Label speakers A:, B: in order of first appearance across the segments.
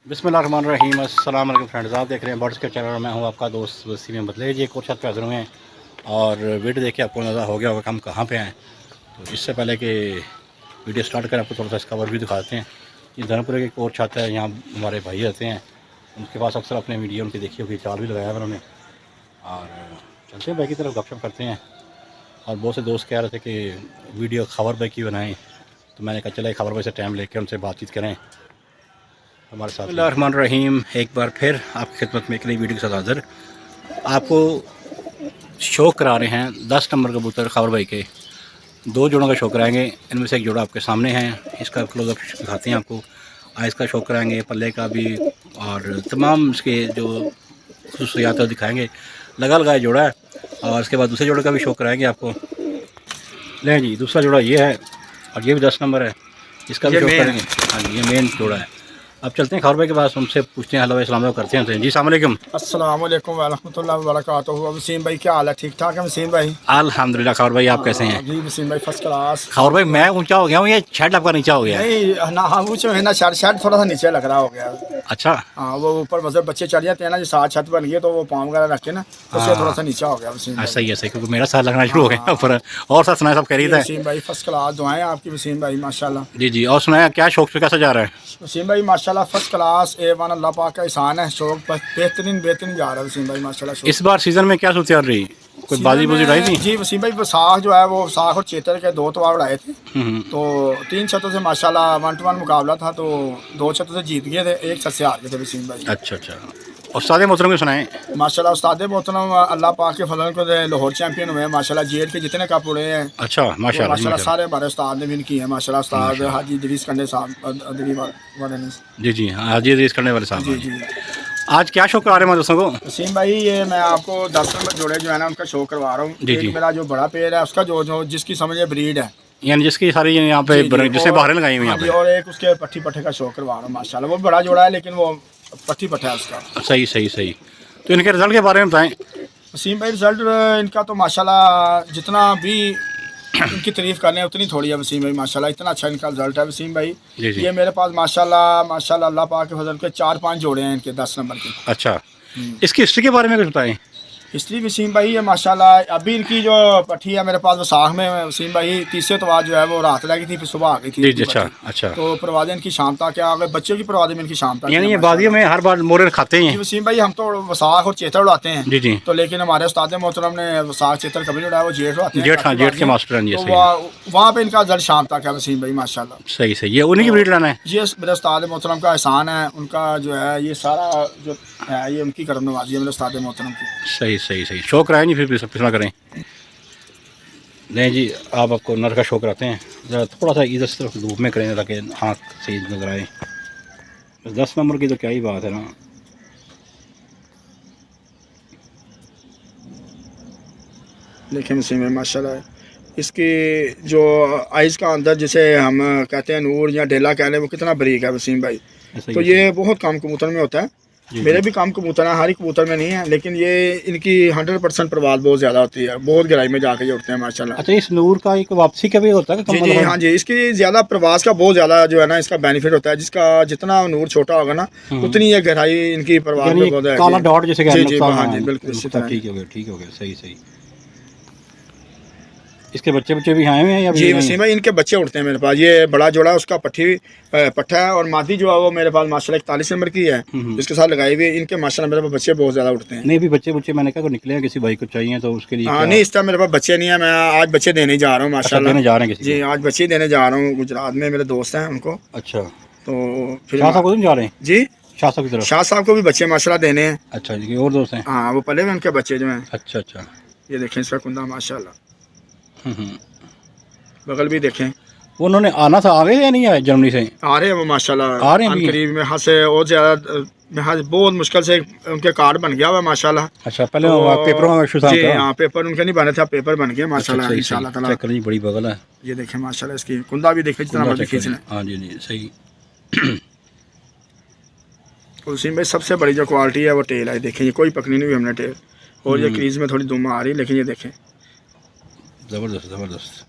A: बिस्मिल्लाहिर्रहमानिर्रहीम। अस्सलाम वालेकुम फ्रेंड्स, आप देख रहे हैं बर्ड्स के चैनल। मैं हूं आपका दोस्त वसीम अहमद। ले जी एक और छत पे हाज़िर हुए हैं और वीडियो देख के आपको अंदाज़ा हो गया होगा कि हम कहाँ पे हैं। तो इससे पहले कि वीडियो स्टार्ट करें आपको थोड़ा सा इसका ओवरव्यू दिखाते हैं। ये धर्मपुर की एक और छत है, यहाँ हमारे भाई रहते हैं, उनके पास अक्सर अपने वीडियो उनकी देखी होगी, चाल भी लगाया है उन्होंने। और चलते हैं भाई की तरफ, गपशप करते हैं। और बहुत से दोस्त कह रहे थे कि वीडियो खबर भाई की बनाएँ, तो मैंने कहा चला खबर भाई से टाइम लेकर उनसे बातचीत करें हमारे साथ। बिस्मिल्लाहिर्रहमानिर्रहीम, एक बार फिर आपकी खिदमत में एक नई वीडियो के साथ हाज़िर। आपको शो करा रहे हैं 10 नंबर कबूतर खबर भाई के। 2 जोड़ों का शो कराएंगे, इनमें से एक जोड़ा आपके सामने है, इसका क्लोजअप दिखाते हैं आपको। आइस का शो कराएंगे, पल्ले का भी, और तमाम इसके जो खसूसियात है दिखाएँगे। लगा लगाया जोड़ा है। और इसके बाद दूसरे जोड़े का भी शो कराएँगे आपको। लें जी, दूसरा जोड़ा ये है और ये भी 10 नंबर है, इसका भी शो करेंगे। हाँ जी, ये मेन जोड़ा है। अब चलते हैं खबर भाई के पास, उनसे पूछते हैं, हेलो भाई, सलाम करते हैं। जी अस्सलाम वालेकुम।
B: अस्सलाम वालेकुम वरहमतुल्लाहि वबरकातुहू। वसीम भाई क्या हाल है? ठीक ठाक है वसीम भाई?
A: अल्हम्दुलिल्लाह। खबर भाई आप कैसे हैं?
B: जी वसीम भाई फर्स्ट क्लास।
A: खबर भाई मैं ऊंचा हो गया हूँ, ये शेड आपका नीचा हो गया है?
B: नहीं ना, हाँ ऊँचे है ना, शर्ट थोड़ा सा नीचे लग रहा हो गया।
A: अच्छा।
B: हाँ वो ऊपर मतलब बच्चे चढ़ जाते हैं ना, जो साथ छत बन गई तो वो पाँव वगैरह रखे ना, तो उससे थोड़ा सा नीचा हो गया वसीम भाई।
A: सही है, सही, क्योंकि मेरा साथ लगना शुरू हो गया ऊपर। और साथ सुनाया सब कह रही था
B: वसीम भाई फर्स्ट क्लास, दुआएं आपकी वसीम भाई माशाल्लाह।
A: जी जी। और सुनाया क्या शौक से कैसा जा रहा है?
B: वसीम भाई माशाल्लाह फर्स्ट क्लास, A1 अल्लाह पाक का एहसान है। शौक बेहतरीन बेहतरीन जा रहा है वसीम भाई माशाल्लाह।
A: इस बार सीज़न में क्या सूरत रही? कोई बाजी बुजी उड़ाई थी?
B: जी वसीम भाई साख जो है वो साख और चेतर के 2 तवा उड़ाए थे। तो 3 छतों से माशाल्लाह 1 to 1 मुकाबला था, तो 2 छतों से जीत गए थे, 1 छत से हार गए थे वसीम भाई।
A: अच्छा अच्छा। और उस्ताद मोहतरम के सुनाएं।
B: माशाल्लाह उस्ताद मोहतरम अल्लाह पाक के फजल को लाहौर चैंपियन हुए माशाल्लाह। जेल के जितने कप उड़े हैं
A: अच्छा माशाल्लाह
B: माशाल्लाह सारे हमारे उस्ताद ने विन किए हैं माशाल्लाह। उस्ताद हाजी इदरीस कंडे साहब
A: जी जी, हाजी इदरीस करने वाले साहब।
B: जी जी।
A: आज क्या शो करा रहे हैं दोस्तों को?
B: वसीम भाई ये मैं आपको 10 नंबर जोड़े जो है ना उनका शो करवा रहा हूँ। एक मेरा जो बड़ा पेड़ है उसका जो जिसकी समझिए ब्रीड है,
A: यानी जिसकी सारी यहाँ पे जिसने बाहर लगाई हुई यहाँ पे,
B: और एक उसके पट्टी पट्टे का शो करवा रहा हूँ माशाल्लाह। वो बड़ा जोड़ा है लेकिन वो पट्टी पट्टा है उसका।
A: सही सही सही। तो इनके रिजल्ट के बारे में बताएं।
B: वसीम भाई रिजल्ट इनका तो माशाल्लाह जितना भी इनकी तारीफ करने हैं उतनी थोड़ी है वसीम भाई माशाल्लाह। इतना अच्छा इनका रिजल्ट है वसीम भाई। ये मेरे पास माशाल्लाह माशाल्लाह अल्लाह पाक के फजल के 4-5 जोड़े हैं इनके 10 नंबर के।
A: अच्छा, इसकी हिस्ट्री के बारे में कुछ बताएं।
B: हिस्ट्री वसीम भाई ये माशाल्लाह अभी इनकी जो पट्टी है मेरे पास वो साख में वसीम भाई, तीसरे तवार जो है वो रात लगी थी, फिर सुबह आ गई थी।
A: जी अच्छा अच्छा।
B: तो परवादें इनकी शाम तक क्या आ गए, बच्चों की परवादें में इनकी शाम तक,
A: यानी ये बादियों में हर बार मोरे खाते हैं
B: वसीम भाई। हम तो वसाख और चेतर उड़ाते हैं
A: जी जी,
B: तो लेकिन हमारे उस्ताद मोहतरम ने वसाख चेतर कभी नहीं उड़ाया, वो जेठ उड़ाते हैं।
A: जेठ, हाँ जेठ के मास्टर हैं।
B: तो वहाँ पे इनका रिजल्ट शाम तक है वसीम भाई माशाल्लाह।
A: सही सही। ये उन्हीं की ब्रीड लाना है?
B: ये मेरे उस्ताद मोहतरम का एहसान है, उनका जो है ये सारा जो है ये उनकी करम नवाजी है मेरे उस्ताद मोहतरम की।
A: सही सही सही। शौक कराएं नहीं फिर पिछला करें। नहीं जी, आप आपको नर का शौक कराते हैं, ज़रा थोड़ा सा इधर से धूप में करें ताकि हाथ सही नजर आए। 10 नंबर की तो क्या ही बात है ना।
B: देखें वसीम भाई माशाल्लाह इसकी जो आइज़ का अंदर जिसे हम कहते हैं नूर या डेला कह लें, वो कितना बारीक है वसीम भाई। तो ये बहुत कम कबूतर में होता है, मेरे भी कम कबूतर हैं, हर एक कबूतर में नहीं है, लेकिन ये इनकी 100% परवाज़ बहुत ज़्यादा होती है, बहुत गहराई में जाके उड़ते हैं माशाल्लाह।
A: अच्छा, इस नूर का एक वापसी का भी होता है?
B: जी जी हाँ जी, इसकी ज़्यादा प्रवास का बहुत ज़्यादा जो है ना इसका बेनिफिट होता है। जिसका जितना नूर छोटा होगा ना उतनी ये गहराई इनकी प्रवास में बहुत है।
A: काला डॉट जैसे
B: जी जी हाँ जी बिल्कुल
A: ठीक हो गया, ठीक हो गया, सही सही। इसके बच्चे बच्चे भी आए हुए हैं या?
B: जी वसीम भाई इनके बच्चे उड़ते हैं मेरे पास। ये बड़ा जोड़ा है उसका पट्टा है, और मादी जो है वो मेरे पास माशाल्लाह 41 नंबर की है जिसके साथ लगाई हुई है। इनके माशाल्लाह मेरे पास बच्चे बहुत ज़्यादा उड़ते हैं।
A: नहीं भी बच्चे मैंने कहा निकले हैं, किसी भाई को चाहिए तो उसके लिए?
B: हाँ नहीं, इस तरह मेरे पास बच्चे नहीं है, मैं आज बच्चे देने जा रहा हूँ माशाल्लाह।
A: देने जा रहे हैं किसी?
B: जी आज बच्चे देने जा रहा हूँ, गुजरात में मेरे दोस्त हैं उनको।
A: अच्छा,
B: तो फिर
A: शाह साहब को जा रहे हैं?
B: जी
A: शाह साहब की तरफ?
B: शाह साहब को भी बच्चे माशाल्लाह देने हैं।
A: अच्छा जी, और दोस्त हैं?
B: हाँ वो पले में उनके बच्चे जो हैं।
A: अच्छा अच्छा।
B: ये देखें इसका कुंदा माशाल्लाह, बगल भी देखें।
A: वो उन्होंने आना था, आ गए या नहीं आए? जर्मनी से
B: आ रहे हैं वो माशाल्लाह,
A: आ रहे हैं
B: करीब में हाथ से और ज़्यादा बहुत मुश्किल से उनके कार्ड बन गया हुआ है माशाल्लाह।
A: अच्छा, पहले पेपरों में इशू था?
B: जी हाँ, पेपर उनके नहीं बने थे, पेपर बन गए माशाल्लाह इंशाल्लाह ताला।
A: बड़ी बगल है।
B: ये देखें माशाल्लाह इसकी कुंदा भी देखें जितना मर्जी खींच लें।
A: हाँ जी जी सही।
B: उसी में सबसे बड़ी जो क्वालिटी है वो टेल है। देखें ये कोई पकड़ी नहीं हुई हमने टेल, और ये क्रीज में थोड़ी दुम आ रही है, लेकिन ये देखें
A: ज़बरदस्त ज़बरदस्त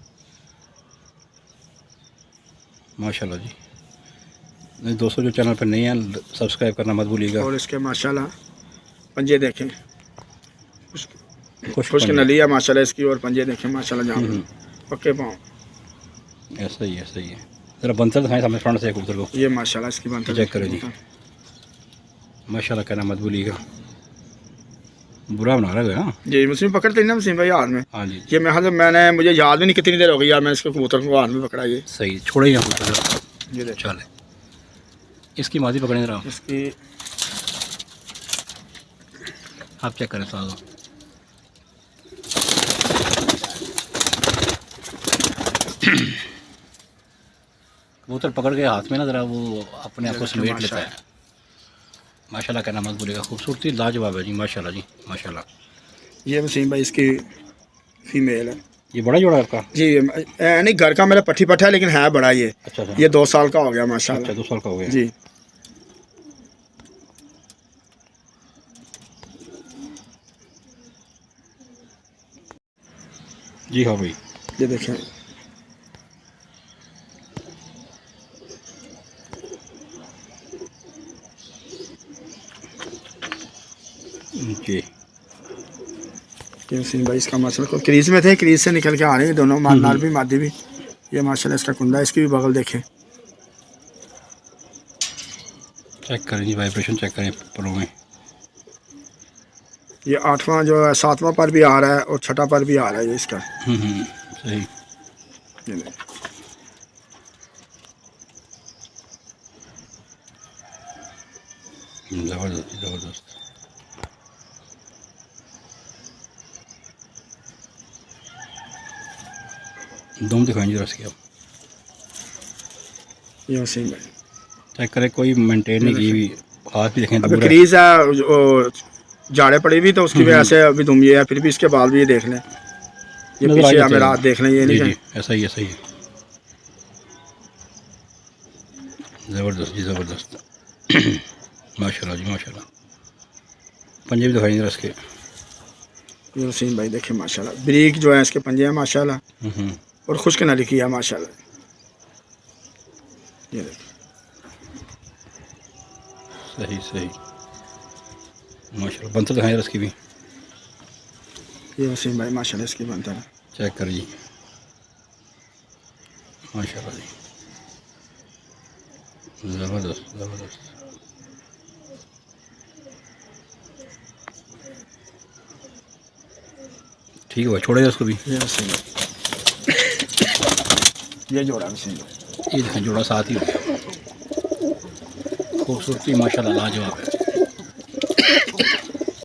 A: माशाल्लाह जी। दोस्तों जो चैनल पर नहीं है सब्सक्राइब करना मत भूलिएगा।
B: और इसके माशाल्लाह पंजे देखें,
A: खुश
B: खुश्क नली है माशाल्लाह इसकी, और पंजे देखें माशाल्लाह जाम पक्के पाँव।
A: ऐसा ही है, सही है। ज़रा बनतर दिखाएं सामने फ्रंट से कबूतर को।
B: ये माशाल्लाह इसकी बनतर
A: चेक करो जी, माशाल्लाह कहना मत भूलिएगा। बुरा बना रहा है ना
B: जी, मुस्लिम पकड़ते हैं ना मुस्लिम भाई हाथ में।
A: हाँ जी,
B: ये मैंने मुझे याद भी नहीं कितनी देर हो गई यार, मैं इसके कबूतर को हाथ में पकड़ा। ये
A: सही, छोड़े ही कबूतर।
B: ये देखो
A: चले इसकी मादी पकड़े जरा,
B: इसकी
A: आप चेक करें साथ। कबूतर पकड़ के हाथ में ना ज़रा वो अपने आप को समेट लेता है। माशाल्लाह कहना मत भूलिएगा। खूबसूरती लाजवाब है जी, माशाल्लाह जी माशाल्लाह।
B: ये वसीम भाई इसकी फीमेल है।
A: ये बड़ा जोड़ा है आपका?
B: जी नहीं, घर का मेरा पट्टी पट्टा है लेकिन है बड़ा ये।
A: अच्छा
B: ये 2 साल का हो गया माशाल्लाह।
A: अच्छा 2 साल का हो गया
B: जी।
A: जी हाँ भाई,
B: ये देखें
A: जी।
B: वसीम भाई इसका माशाल्लाह को क्रीज में थे, क्रीज से निकल के आ रहे हैं दोनों, नार भी मादी भी। ये माशाल्लाह इसका कुंदा, इसकी भी बगल देखें।
A: चेक करें जी, वाइब्रेशन चेक करें परों में।
B: ये 8वां जो है 7वां पर भी आ रहा है और 6ठा पर भी आ रहा है ये इसका।
A: सही।
B: ये देखें।
A: ज़बरदस्त ज़बरदस्त। दम दिखाएं जरा इसकी आप।
B: ये वसीम भाई
A: चेक करें, कोई मेंटेन नहीं की हुई। हाथ भी देखें,
B: अभी
A: दूर है।
B: क्रीज है, जाड़े पड़ी हुई तो उसकी वजह से अभी दुम ये है, फिर भी इसके बाल भी ये देख लें, ये
A: नज़र आ
B: पीछे
A: जाते
B: मेरा
A: हैं।
B: हाथ देख लें। ये
A: जी
B: नहीं
A: जी, ऐसा ही है, सही है। ज़बरदस्त जी ज़बरदस्त। माशाल्लाह जी माशाल्लाह। पंजे भी दिखाएं जरा इसके।
B: ये वसीम भाई देखें माशाल्लाह, ब्रीक जो है इसके पंजे हैं माशाल्लाह, और खुश्क नली की है माशाल्लाह। ये देखें
A: सही सही माशाल्लाह। बनतर दिखाएं जरा इसकी भी।
B: ये वसीम भाई माशाल्लाह इसकी बनता है।
A: चेक कर जी, माशाल्लाह जी ज़बरदस्त ज़बरदस्त। ठीक है भाई, छोड़ेगा इसको भी।
B: ये वसीम भाई ये जोड़ा वसीम भाई,
A: ये देखें जोड़ा साथ ही हो गया। खूबसूरती माशाल्लाह लाजवाब है।